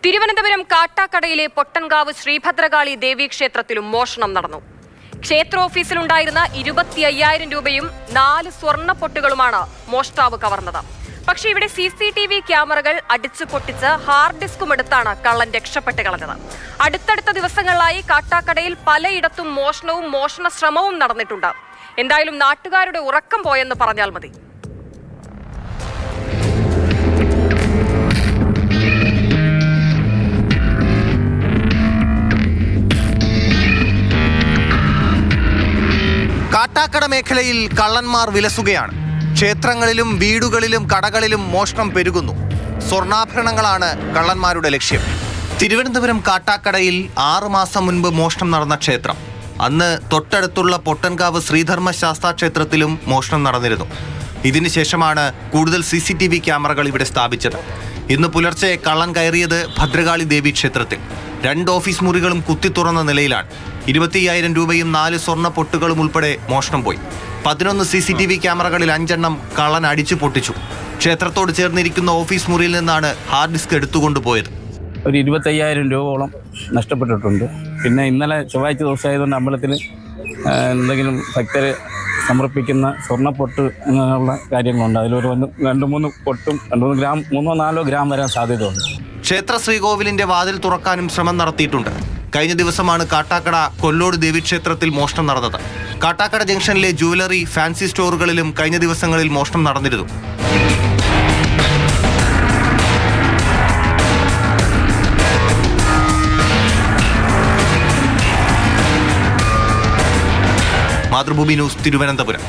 തിരുവനന്തപുരം കാട്ടാക്കടയിലെ പൊട്ടൻകാവ് ശ്രീഭദ്രകാളി ദേവീക്ഷേത്രത്തിലും മോഷണം നടന്നു. ക്ഷേത്ര ഓഫീസിലുണ്ടായിരുന്ന 25,000 രൂപയും 4 സ്വർണ്ണപ്പൊട്ടുകളുമാണ് മോഷ്ടാവ് കവർന്നത്. പക്ഷേ ഇവിടെ CCTV ക്യാമറകൾ അടിച്ചു പൊട്ടിച്ച് ഹാർഡ് ഡിസ്കും എടുത്താണ് കള്ളൻ രക്ഷപ്പെട്ട് കളഞ്ഞത്. അടുത്തടുത്ത ദിവസങ്ങളിലായി കാട്ടാക്കടയിൽ പലയിടത്തും മോഷണവും മോഷണ ശ്രമവും നടന്നിട്ടുണ്ട്. എന്തായാലും നാട്ടുകാരുടെ ഉറക്കം പോയെന്ന് പറഞ്ഞാൽ മതി. കാട്ടാക്കട മേഖലയിൽ കള്ളന്മാർ വിലസുകയാണ്. ക്ഷേത്രങ്ങളിലും വീടുകളിലും കടകളിലും മോഷണം പെരുകുന്നു. സ്വർണ്ണാഭരണങ്ങളാണ് കള്ളന്മാരുടെ ലക്ഷ്യം. തിരുവനന്തപുരം കാട്ടാക്കടയിൽ 6 മാസം മുൻപ് മോഷണം നടന്ന ക്ഷേത്രം. അന്ന് തൊട്ടടുത്തുള്ള പൊട്ടൻകാവ് ശ്രീധർമ്മശാസ്താ ക്ഷേത്രത്തിലും മോഷണം നടന്നിരുന്നു. ഇതിനുശേഷമാണ് കൂടുതൽ CCTV ക്യാമറകൾ ഇവിടെ സ്ഥാപിച്ചത്. ഇന്ന് പുലർച്ചെ കള്ളൻ കയറിയത് ഭദ്രകാളി ദേവി ക്ഷേത്രത്തിൽ. 2 ഓഫീസ് മുറികളും കുത്തി തുറന്ന നിലയിലാണ്. 25,000 രൂപയും 4 സ്വർണ്ണ പൊട്ടുകളും ഉൾപ്പെടെ മോഷണം പോയി. 11 CCTV ക്യാമറകളിൽ 5 എണ്ണം കള്ളൻ അടിച്ചു പൊട്ടിച്ചു. ക്ഷേത്രത്തോട് ചേർന്നിരിക്കുന്ന ഓഫീസ് മുറിയിൽ നിന്നാണ് ഹാർഡ് ഡിസ്ക് എടുത്തുകൊണ്ടുപോയത്. ഒരു 25,000 രൂപയോളം നഷ്ടപ്പെട്ടിട്ടുണ്ട്. പിന്നെ ഇന്നലെ ചൊവ്വാഴ്ച ദിവസമായതുകൊണ്ട് അമ്പലത്തിൽ എന്തെങ്കിലും ഭക്തർ സമർപ്പിക്കുന്ന സ്വർണ്ണപ്പൊട്ട് എന്നുള്ള കാര്യങ്ങളുണ്ട്. അതിലൊരു 2-3 പൊട്ടും 2-3 ഗ്രാം 3-4 ഗ്രാം വരാൻ സാധ്യതയുണ്ട്. ക്ഷേത്ര ശ്രീകോവിലിന്റെ വാതിൽ തുറക്കാനും ശ്രമം നടത്തിയിട്ടുണ്ട്. കഴിഞ്ഞ ദിവസമാണ് കാട്ടാക്കട കൊല്ലോട് ദേവീക്ഷേത്രത്തിൽ മോഷണം നടന്നത്. കാട്ടാക്കട ജംഗ്ഷനിലെ ജുവലറി, ഫാൻസി സ്റ്റോറുകളിലും കഴിഞ്ഞ ദിവസങ്ങളിൽ മോഷണം നടന്നിരുന്നു. മാതൃഭൂമി ന്യൂസ്, തിരുവനന്തപുരം.